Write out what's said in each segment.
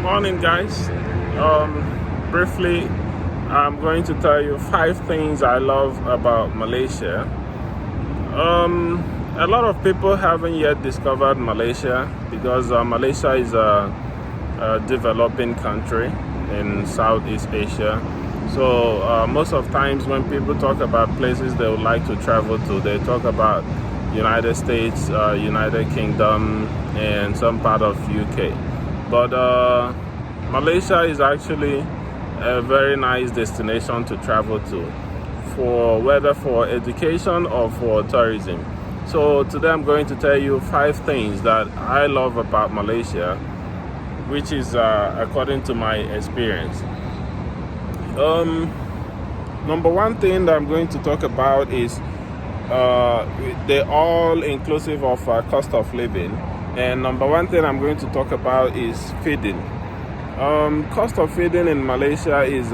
Morning, guys. Briefly, I'm going to tell you 5 things I love about Malaysia. A lot of people haven't yet discovered Malaysia because Malaysia is a developing country in Southeast Asia. So most of times when people talk about places they would like to travel to, they talk about United States, United Kingdom, and some part of UK. But Malaysia is actually a very nice destination to travel to, for whether for education or for tourism. So today I'm going to tell you 5 things that I love about Malaysia, which is according to my experience. Number one thing that I'm going to talk about is the all-inclusive of cost of living. And number one thing I'm going to talk about is feeding. Cost of feeding in Malaysia is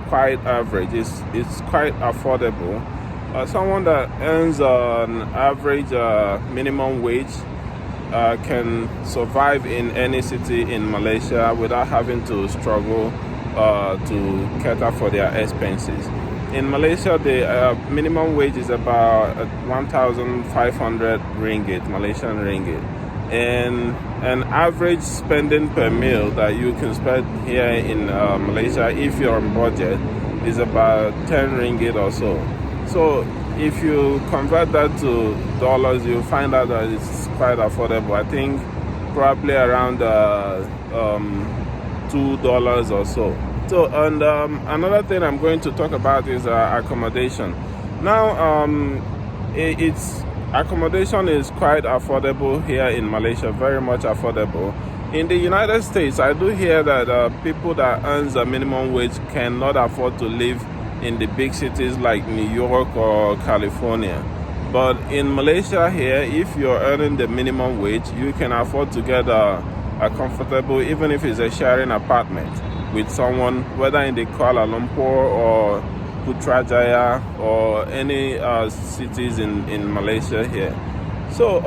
quite average. It's quite affordable. Someone that earns an average minimum wage can survive in any city in Malaysia without having to struggle to cater for their expenses. In Malaysia, the minimum wage is about 1,500 ringgit, Malaysian ringgit. And an average spending per meal that you can spend here in Malaysia, if you're on budget, is about 10 ringgit or so. So if you convert that to dollars, you'll find out that it's quite affordable. I think probably around $2 or so. So, and another thing I'm going to talk about is accommodation. Now, accommodation is quite affordable here in Malaysia, very much affordable. In the United States, I do hear that people that earn a minimum wage cannot afford to live in the big cities like New York or California. But in Malaysia here, if you're earning the minimum wage, you can afford to get a comfortable, even if it's a sharing apartment with someone, whether in the Kuala Lumpur or Putrajaya or any cities in Malaysia here. So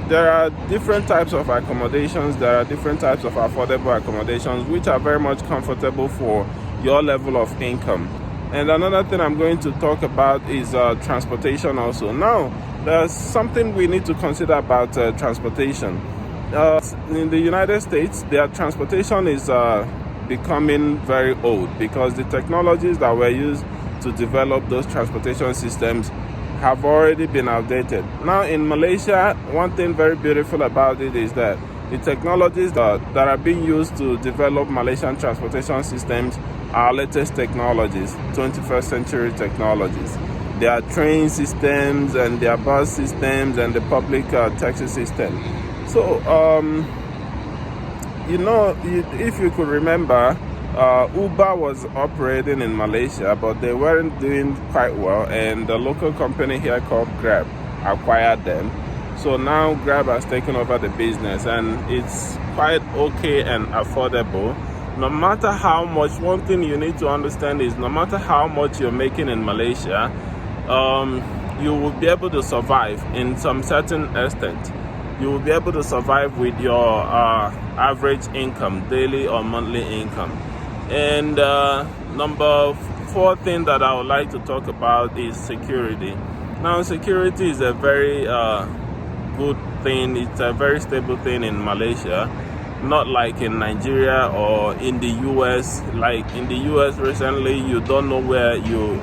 there are different types of accommodations, there are different types of affordable accommodations which are very much comfortable for your level of income. And another thing I'm going to talk about is transportation also. Now, there's something we need to consider about transportation. In the United States, their transportation is becoming very old because the technologies that were used to develop those transportation systems have already been outdated. Now in Malaysia, one thing very beautiful about it is that the technologies that are being used to develop Malaysian transportation systems are latest technologies, 21st century technologies. There are train systems and there are bus systems and the public taxi system. So if you could remember, Uber was operating in Malaysia, but they weren't doing quite well, and the local company here called Grab acquired them. So now Grab has taken over the business, and it's quite okay and affordable. No matter how much, one thing you need to understand is no matter how much you're making in Malaysia, you will be able to survive in some certain extent. You will be able to survive with your average income, daily or monthly income. And number 4 thing that I would like to talk about is security. Now, security is a very good thing. It's a very stable thing in Malaysia, not like in Nigeria or in the US. Like in the US recently, you don't know where you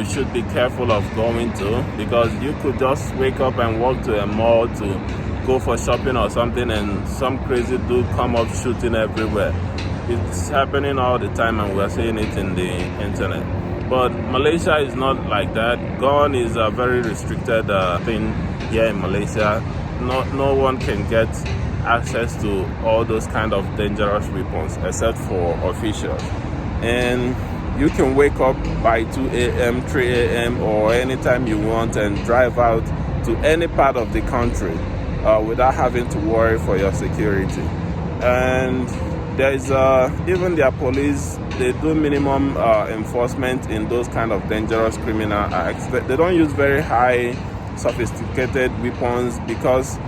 should be careful of going to, because you could just wake up and walk to a mall to go for shopping or something and some crazy dude come up shooting everywhere. It's happening all the time and we're seeing it in the internet. But Malaysia is not like that. Gun is a very restricted thing here in Malaysia. No one can get access to all those kind of dangerous weapons except for officials. And you can wake up by 2 a.m., 3 a.m. or anytime you want and drive out to any part of the country without having to worry for your security. And there's even their police, they do minimum enforcement in those kind of dangerous criminal acts. They don't use very high sophisticated weapons because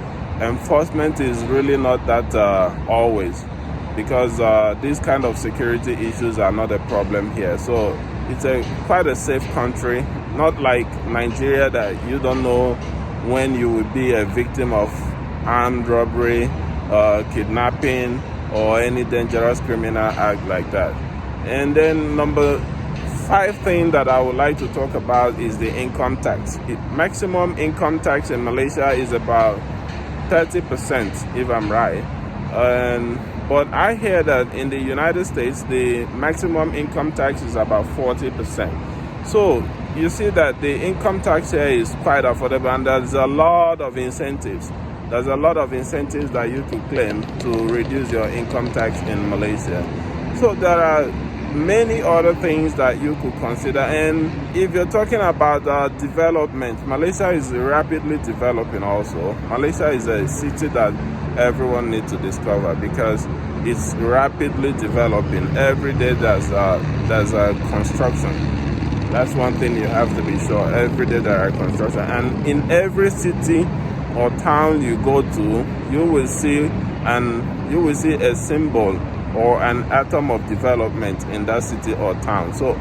enforcement is really not that always. because these kind of security issues are not a problem here. So it's quite a safe country, not like Nigeria that you don't know when you will be a victim of armed robbery, kidnapping, or any dangerous criminal act like that. And then number 5 thing that I would like to talk about is the income tax. Maximum income tax in Malaysia is about 30%, if I'm right. But I hear that in the United States, the maximum income tax is about 40%. So you see that the income tax here is quite affordable, and there's a lot of incentives. There's a lot of incentives that you could claim to reduce your income tax in Malaysia. So there are many other things that you could consider. And if you're talking about development, Malaysia is rapidly developing also. Malaysia is a city that everyone needs to discover because it's rapidly developing. Every day there's a construction. That's one thing you have to be sure. Every day there are construction, and in every city or town you go to, you will see a symbol or an atom of development in that city or town. So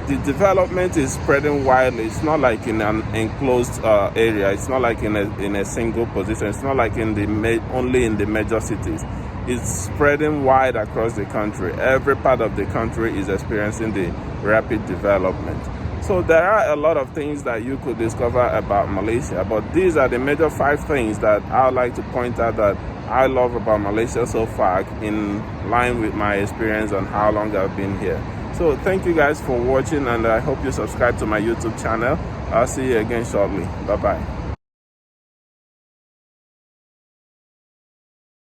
the development is spreading widely. It's not like in an enclosed area. It's not like in a single position. It's not like only in the major cities. It's spreading wide across the country. Every part of the country is experiencing the rapid development. So there are a lot of things that you could discover about Malaysia, but these are the major 5 things that I would like to point out that I love about Malaysia so far, in line with my experience and how long I've been here. So thank you guys for watching, and I hope you subscribe to my YouTube channel. I'll see you again shortly. Bye bye.